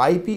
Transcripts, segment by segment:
IP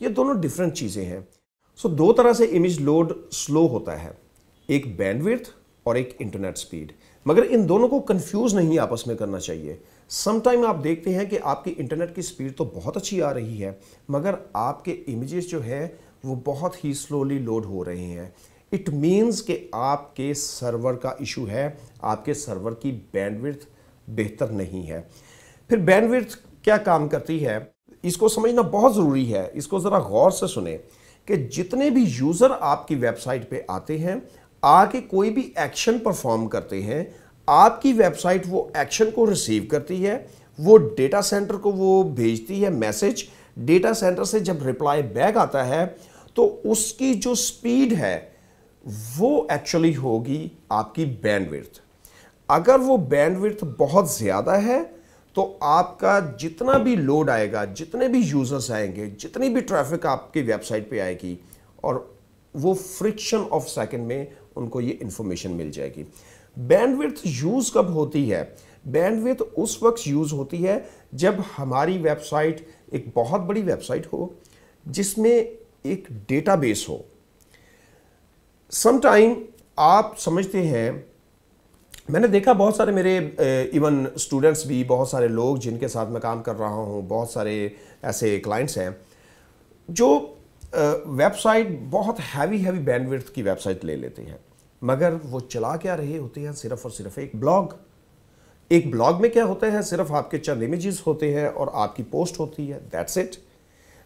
یہ دونوں different چیزیں ہیں. سو دو طرح سے امیج لوڈ سلو ہوتا ہے, ایک بینڈ وڈتھ اور ایک انٹرنیٹ سپیڈ. مگر ان دونوں کو کنفیوز نہیں آپس میں کرنا چاہیے. سم ٹائم آپ دیکھتے ہیں کہ آپ کی انٹرنیٹ کی سپیڈ تو بہت اچھی آ رہی ہے مگر آپ کے امیجز جو ہے وہ بہت ہی سلولی لوڈ ہو رہے ہیں. اٹ مینز کہ آپ کے سرور کا ایشو ہے, آپ کے سرور کی بینڈ وڈتھ بہتر نہیں ہے. پھر بینڈ وڈتھ کیا کام کرتی ہے اس کو سمجھنا بہت ضروری ہے. اس کو ذرا غور سے سنیں کہ جتنے بھی یوزر آپ کی ویب سائٹ پہ آتے ہیں, آ کے کوئی بھی ایکشن پرفارم کرتے ہیں, آپ کی ویب سائٹ وہ ایکشن کو ریسیو کرتی ہے, وہ ڈیٹا سینٹر کو وہ بھیجتی ہے میسج. ڈیٹا سینٹر سے جب ریپلائی بیک آتا ہے تو اس کی جو سپیڈ ہے وہ ایکچولی ہوگی آپ کی بینڈ وڈتھ. اگر وہ بینڈ وڈتھ بہت زیادہ ہے تو آپ کا جتنا بھی لوڈ آئے گا, جتنے بھی یوزرز آئیں گے, جتنی بھی ٹریفک آپ کی ویب سائٹ پہ آئے گی, اور وہ فرکشن آف سیکنڈ میں ان کو یہ انفارمیشن مل جائے گی. بینڈ وڈتھ یوز کب ہوتی ہے؟ بینڈ وڈتھ اس وقت یوز ہوتی ہے جب ہماری ویب سائٹ ایک بہت بڑی ویب سائٹ ہو جس میں ایک ڈیٹا بیس ہو. سم ٹائم آپ سمجھتے ہیں, میں نے دیکھا بہت سارے میرے ایون اسٹوڈنٹس بھی, بہت سارے لوگ جن کے ساتھ میں کام کر رہا ہوں, بہت سارے ایسے کلائنٹس ہیں جو ویب سائٹ بہت ہیوی بینڈ وڈتھ کی ویب سائٹ لے لیتے ہیں مگر وہ چلا کیا رہے ہوتے ہیں صرف اور صرف ایک بلاگ. ایک بلاگ میں کیا ہوتا ہے, صرف آپ کے چند امیجز ہوتے ہیں اور آپ کی پوسٹ ہوتی ہے, دیٹس اٹ.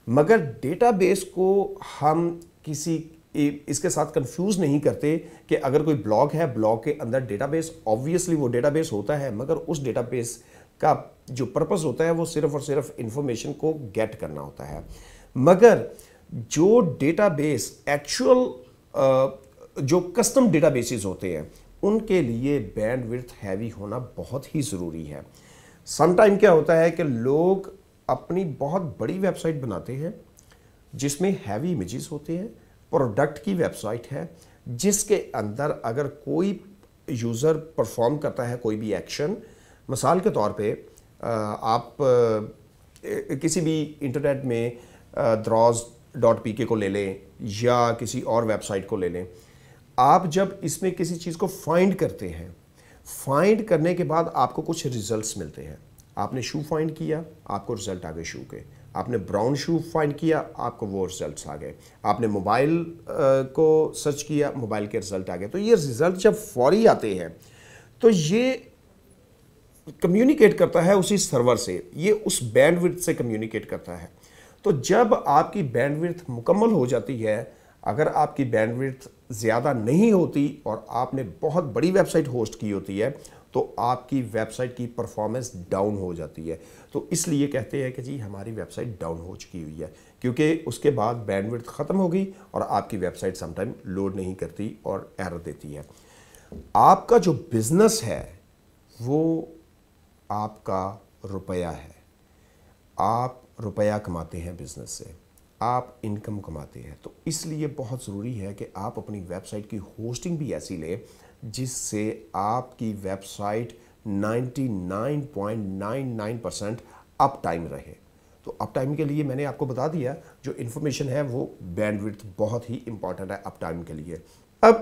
مگر ڈیٹا بیس کو ہم کسی اس کے ساتھ کنفیوز نہیں کرتے کہ اگر کوئی بلاگ ہے, بلاگ کے اندر ڈیٹا بیس, آبویسلی وہ ڈیٹا بیس ہوتا ہے مگر اس ڈیٹا بیس کا جو پرپس ہوتا ہے وہ صرف اور صرف انفارمیشن کو گیٹ کرنا ہوتا ہے. مگر جو ڈیٹا بیس ایکچوئل جو کسٹم ڈیٹا بیسز ہوتے ہیں ان کے لیے بینڈ وڈتھ ہیوی ہونا بہت ہی ضروری ہے. سم ٹائم کیا ہوتا ہے کہ لوگ اپنی بہت بڑی ویب سائٹ بناتے ہیں جس میں ہیوی امیجز ہوتے ہیں, پروڈکٹ کی ویب سائٹ ہے جس کے اندر اگر کوئی یوزر پرفارم کرتا ہے کوئی بھی ایکشن, مثال کے طور پہ آپ کسی بھی انٹرنیٹ میں dros.pk کو لے لیں یا کسی اور ویب سائٹ کو لے لیں, آپ جب اس میں کسی چیز کو فائنڈ کرتے ہیں, فائنڈ کرنے کے بعد آپ کو کچھ ریزلٹس ملتے ہیں. آپ نے شو فائنڈ کیا, آپ کو ریزلٹ آ گئے شو کے. آپ نے براؤن شو فائنڈ کیا, آپ کو وہ ریزلٹس آ گئے. آپ نے موبائل کو سرچ کیا, موبائل کے ریزلٹ آ گئے. تو یہ ریزلٹ جب فوری آتے ہیں تو یہ کمیونیکیٹ کرتا ہے اسی سرور سے, یہ اس بینڈ وڈتھ سے کمیونیکیٹ کرتا ہے. تو جب آپ کی بینڈ وڈتھ مکمل ہو جاتی ہے, اگر آپ کی بینڈ وڈتھ زیادہ نہیں ہوتی اور آپ نے بہت بڑی ویب سائٹ ہوسٹ کی ہوتی ہے تو آپ کی ویب سائٹ کی پرفارمنس ڈاؤن ہو جاتی ہے. تو اس لیے کہتے ہیں کہ جی ہماری ویب سائٹ ڈاؤن ہو چکی ہوئی ہے, کیونکہ اس کے بعد بینڈ وڈتھ ختم ہو گئی اور آپ کی website some time load نہیں کرتی اور ایرر دیتی ہے. آپ کا جو بزنس ہے وہ آپ کا روپیہ ہے, آپ روپیہ کماتے ہیں بزنس سے, آپ انکم کماتے ہیں. تو اس لیے بہت ضروری ہے کہ آپ اپنی ویب سائٹ کی ہوسٹنگ بھی ایسی لیں جس سے آپ کی ویب سائٹ 99.99% اپ ٹائم رہے. تو اپ ٹائم کے لیے میں نے آپ کو بتا دیا, جو انفارمیشن ہے وہ بینڈ وڈتھ بہت ہی امپورٹنٹ ہے اپ ٹائم کے لیے. اب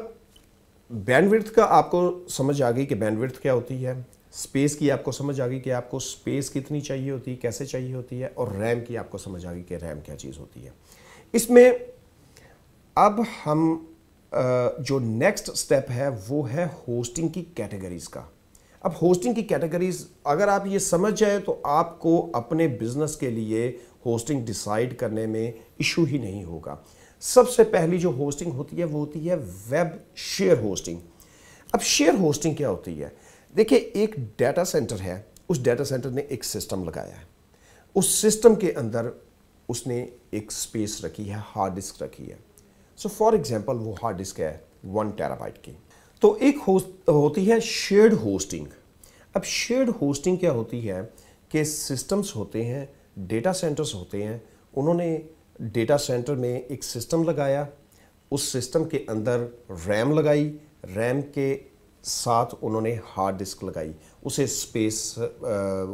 بینڈ وڈتھ کا آپ کو سمجھ آ گئی کہ بینڈ وڈتھ کیا ہوتی ہے, سپیس کی آپ کو سمجھ آ گئی کہ آپ کو سپیس کتنی چاہیے ہوتی ہے, کیسے چاہیے ہوتی ہے, اور ریم کی آپ کو سمجھ آ گئی کہ ریم کیا چیز ہوتی ہے. اس میں اب ہم جو نیکسٹ سٹیپ ہے وہ ہے ہوسٹنگ کی کیٹیگریز کا. اب ہوسٹنگ کی کیٹیگریز اگر آپ یہ سمجھ جائیں تو آپ کو اپنے بزنس کے لیے ہوسٹنگ ڈیسائیڈ کرنے میں ایشو ہی نہیں ہوگا. سب سے پہلی جو ہوسٹنگ ہوتی ہے وہ ہوتی ہے ویب شیئر ہوسٹنگ. اب شیئر ہوسٹنگ کیا ہوتی ہے؟ دیکھیں, ایک ڈیٹا سینٹر ہے, اس ڈیٹا سینٹر نے ایک سسٹم لگایا ہے, اس سسٹم کے اندر اس نے ایک سپیس رکھی ہے, ہارڈ ڈسک رکھی ہے. سو فار ایگزامپل وہ ہارڈ ڈسک ہے 1 ٹیرا بائٹ کی. تو ایک ہوتی ہے شیئرڈ ہوسٹنگ. اب شیئرڈ ہوسٹنگ کیا ہوتی ہے کہ سسٹمز ہوتے ہیں, ڈیٹا سینٹرز ہوتے ہیں, انہوں نے ڈیٹا سینٹر میں ایک سسٹم لگایا, اس سسٹم کے اندر ریم لگائی, ریم کے ساتھ انہوں نے ہارڈ ڈسک لگائی, اسے سپیس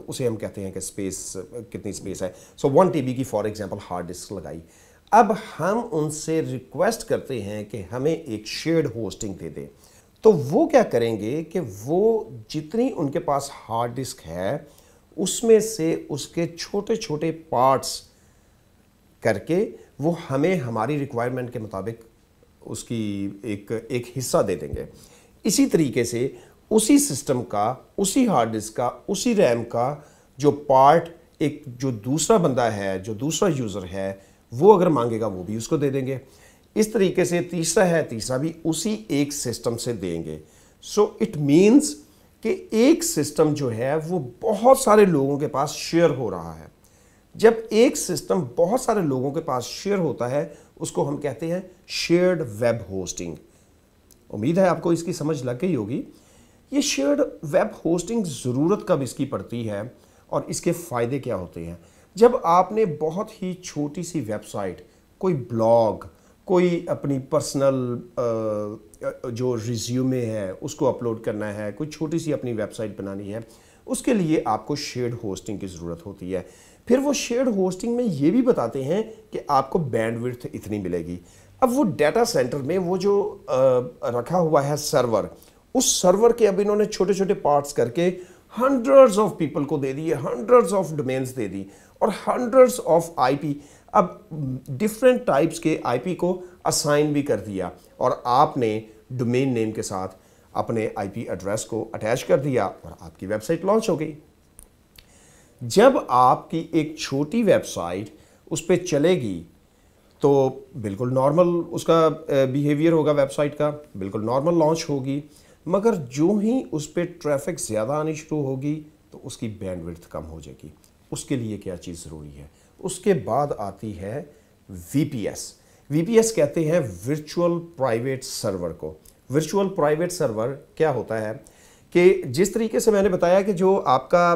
اسے ہم کہتے ہیں کہ سپیس کتنی سپیس ہے, سو 1 TB کی فار ایگزامپل ہارڈ ڈسک لگائی. اب ہم ان سے ریکویسٹ کرتے ہیں کہ ہمیں ایک شیئرڈ ہوسٹنگ دے دیں، تو وہ کیا کریں گے کہ وہ جتنی ان کے پاس ہارڈ ڈسک ہے اس میں سے اس کے چھوٹے چھوٹے پارٹس کر کے وہ ہمیں ہماری ریکوائرمنٹ کے مطابق اس کی ایک حصہ دے دیں گے۔ اسی طریقے سے اسی سسٹم کا، اسی ہارڈ ڈسک کا، اسی ریم کا جو پارٹ ایک جو دوسرا بندہ ہے، جو دوسرا یوزر ہے، وہ اگر مانگے گا وہ بھی اس کو دے دیں گے۔ اس طریقے سے تیسرا ہے، تیسرا بھی اسی ایک سسٹم سے دیں گے۔ سو اٹ مینز کہ ایک سسٹم جو ہے وہ بہت سارے لوگوں کے پاس شیئر ہو رہا ہے۔ جب ایک سسٹم بہت سارے لوگوں کے پاس شیئر ہوتا ہے اس کو ہم کہتے ہیں شیئرڈ ویب ہوسٹنگ۔ امید ہے آپ کو اس کی سمجھ لگ گئی ہوگی۔ یہ شیئرڈ ویب ہوسٹنگ ضرورت کب اس کی پڑتی ہے اور اس کے فائدے کیا ہوتے ہیں؟ جب آپ نے بہت ہی چھوٹی سی ویب سائٹ، کوئی بلاگ، کوئی اپنی پرسنل جو ریزیومے ہے اس کو اپلوڈ کرنا ہے، کوئی چھوٹی سی اپنی ویب سائٹ بنانی ہے، اس کے لیے آپ کو شیئرڈ ہوسٹنگ کی ضرورت ہوتی ہے۔ پھر وہ شیئرڈ ہوسٹنگ میں یہ بھی بتاتے ہیں کہ آپ کو بینڈ وڈتھ اتنی ملے گی۔ اب وہ ڈیٹا سینٹر میں وہ جو رکھا ہوا ہے سرور، اس سرور کے اب انہوں نے چھوٹے چھوٹے پارٹس کر کے ہنڈریڈز آف پیپل کو دے دیے، ہنڈریڈز آف ڈومینز دے دی اور ہنڈریڈز آف آئی پی، اب ڈفرینٹ ٹائپس کے آئی پی کو اسائن بھی کر دیا اور آپ نے ڈومین نیم کے ساتھ اپنے آئی پی ایڈریس کو اٹیچ کر دیا اور آپ کی ویب سائٹ لانچ ہو گئی۔ جب آپ کی ایک چھوٹی ویب سائٹ اس پہ چلے گی تو بالکل نارمل اس کا بیہیویئر ہوگا، ویب سائٹ کا بالکل نارمل لانچ ہوگی، مگر جو ہی اس پہ ٹریفک زیادہ آنی شروع ہوگی تو اس کی بینڈ وڈتھ کم ہو جائے گی۔ اس کے لیے کیا چیز ضروری ہے؟ اس کے بعد آتی ہے وی پی ایس۔ وی پی ایس کہتے ہیں ورچوئل پرائیویٹ سرور کو۔ ورچوئل پرائیویٹ سرور کیا ہوتا ہے کہ جس طریقے سے میں نے بتایا کہ جو آپ کا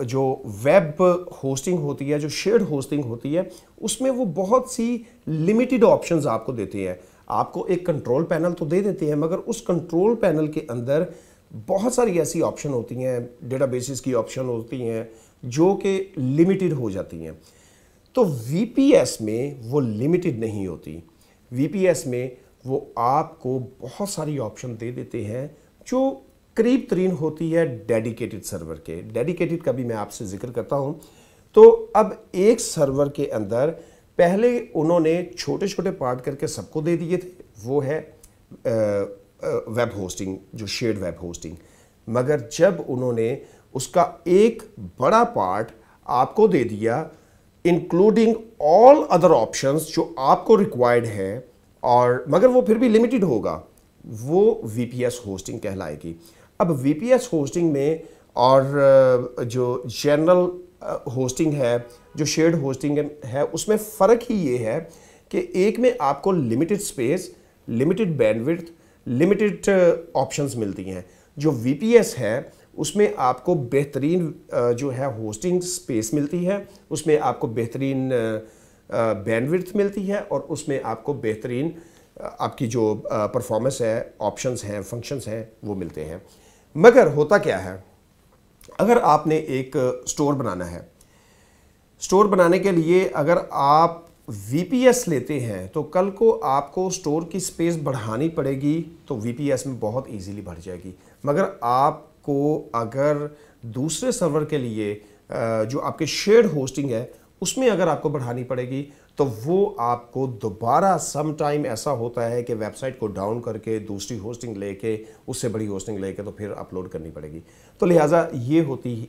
جو ویب ہوسٹنگ ہوتی ہے، جو شیئرڈ ہوسٹنگ ہوتی ہے، اس میں وہ بہت سی لمیٹڈ آپشنز آپ کو دیتے ہیں۔ آپ کو ایک کنٹرول پینل تو دے دیتے ہیں، مگر اس کنٹرول پینل کے اندر بہت ساری ایسی آپشن ہوتی ہیں، ڈیٹا بیسز کی آپشن ہوتی ہیں جو کہ لمیٹڈ ہو جاتی ہیں۔ تو وی پی ایس میں وہ لمیٹڈ نہیں ہوتی۔ وی پی ایس میں وہ آپ کو بہت ساری آپشن دے دیتے ہیں جو قریب ترین ہوتی ہے ڈیڈیکیٹڈ سرور کے۔ ڈیڈیکیٹڈ کا بھی میں آپ سے ذکر کرتا ہوں۔ تو اب ایک سرور کے اندر پہلے انہوں نے چھوٹے چھوٹے پارٹ کر کے سب کو دے دیے تھے، وہ ہے ویب ہوسٹنگ، جو شیئرڈ ویب ہوسٹنگ۔ مگر جب انہوں نے اس کا ایک بڑا پارٹ آپ کو دے دیا انکلوڈنگ آل ادر آپشنز جو آپ کو ریکوائرڈ ہے، اور مگر وہ پھر بھی لمیٹڈ ہوگا، وہ وی پی ایس ہوسٹنگ کہلائے گی۔ اب وی پی ایس ہوسٹنگ میں اور جو جنرل ہوسٹنگ ہے، جو شیئرڈ ہوسٹنگ ہے، اس میں فرق ہی یہ ہے کہ ایک میں آپ کو limited space, limited bandwidth, limited options ملتی ہیں۔ جو وی پی ایس ہے اس میں آپ کو بہترین جو ہے ہوسٹنگ سپیس ملتی ہے، اس میں آپ کو بہترین بینڈ وڈتھ ملتی ہے، اور اس میں آپ کو بہترین آپ کی جو پرفارمنس ہے، آپشنز ہیں، فنکشنز ہیں، وہ ملتے ہیں۔ مگر ہوتا کیا ہے، اگر آپ نے ایک سٹور بنانا ہے، سٹور بنانے کے لیے اگر آپ وی پی ایس لیتے ہیں تو کل کو آپ کو سٹور کی سپیس بڑھانی پڑے گی تو وی پی ایس میں بہت ایزیلی بڑھ جائے گی۔ مگر آپ کو اگر دوسرے سرور کے لیے جو آپ کے شیئرڈ ہوسٹنگ ہے اس میں اگر آپ کو بڑھانی پڑے گی تو وہ آپ کو دوبارہ سم ٹائم ایسا ہوتا ہے کہ ویب سائٹ کو ڈاؤن کر کے دوسری ہوسٹنگ لے کے، اس سے بڑی ہوسٹنگ لے کے تو پھر اپلوڈ کرنی پڑے گی۔ تو لہٰذا یہ ہوتی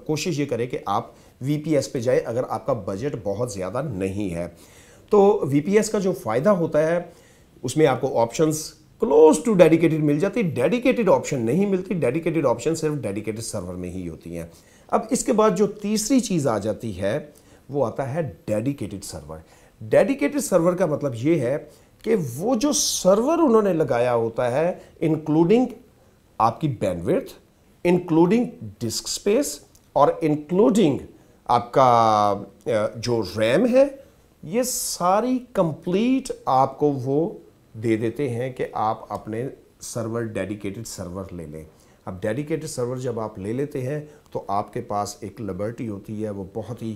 کوشش یہ کرے کہ آپ وی پی ایس پہ جائے اگر آپ کا بجٹ بہت زیادہ نہیں ہے۔ تو وی پی ایس کا جو فائدہ ہوتا ہے اس میں آپ کو آپشنز کلوز ٹو ڈیڈیکیٹڈ مل جاتی، ڈیڈیکیٹڈ آپشن نہیں ملتی۔ ڈیڈیکیٹڈ آپشن صرف ڈیڈیکیٹڈ سرور میں ہی ہوتی ہیں۔ اب اس کے بعد جو تیسری چیز آ جاتی ہے وہ آتا ہے ڈیڈیکیٹڈ سرور۔ ڈیڈیکیٹڈ سرور کا مطلب یہ ہے کہ وہ جو سرور انہوں نے لگایا ہوتا ہے انکلوڈنگ آپ کی bandwidth, including disk space, اور انکلوڈنگ آپ کا جو ریم ہے، یہ ساری کمپلیٹ آپ کو وہ دے دیتے ہیں کہ آپ اپنے سرور ڈیڈیکیٹڈ سرور لے لیں۔ اب ڈیڈیکیٹڈ سرور جب آپ لے لیتے ہیں تو آپ کے پاس ایک لبرٹی ہوتی ہے، وہ بہت ہی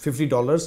$50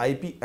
IP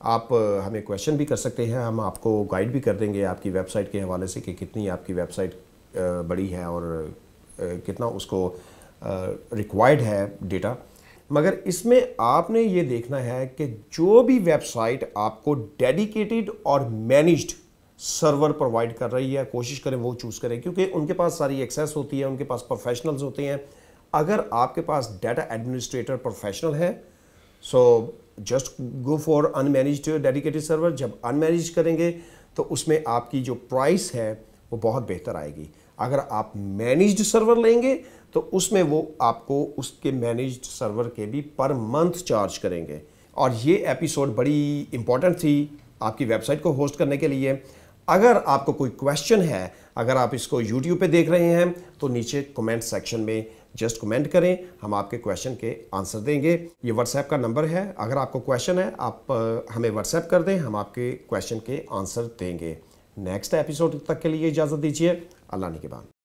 آپ ہمیں کویشچن بھی کر سکتے ہیں, ہم آپ کو گائیڈ بھی کر دیں گے آپ کی ویب سائٹ کے حوالے سے کہ کتنی آپ کی ویب سائٹ بڑی ہے اور کتنا اس کو ریکوائرڈ ہے ڈیٹا. مگر اس میں آپ نے یہ دیکھنا ہے کہ جو بھی ویب سائٹ آپ کو ڈیڈیکیٹڈ اور مینیجڈ سرور پرووائڈ کر رہی ہے, کوشش کریں وہ چوز کریں, کیونکہ ان کے پاس ساری ایکسیس ہوتی ہے, ان کے پاس پروفیشنلز ہوتے ہیں. اگر آپ کے پاس ڈیٹا ایڈمنسٹریٹر پروفیشنل ہے, so just go for an managed dedicated server. جب ان مینیج کریں گے تو اس میں آپ کی جو پرائس ہے وہ بہت بہتر آئے گی. اگر آپ مینیجڈ سرور لیں گے تو اس میں وہ آپ کو اس کے مینیجڈ سرور کے بھی پر منتھ چارج کریں گے. اور یہ ایپیسوڈ بڑی امپورٹنٹ تھی آپ کی ویب سائٹ کو ہوسٹ کرنے کے لیے. اگر آپ کو کوئی کویشچن ہے, اگر آپ اس کو یوٹیوب پہ دیکھ رہے ہیں تو نیچے کمنٹ سیکشن میں جسٹ کمنٹ کریں, ہم آپ کے کویشچن کے آنسر دیں گے. یہ واٹس ایپ کا نمبر ہے, اگر آپ کو کویشچن ہے آپ ہمیں واٹس ایپ کر دیں, ہم آپ کے کویشچن کے آنسر دیں گے. نیکسٹ ایپیسوڈ تک کے لیے اجازت دیجیے. اللہ نگہبان.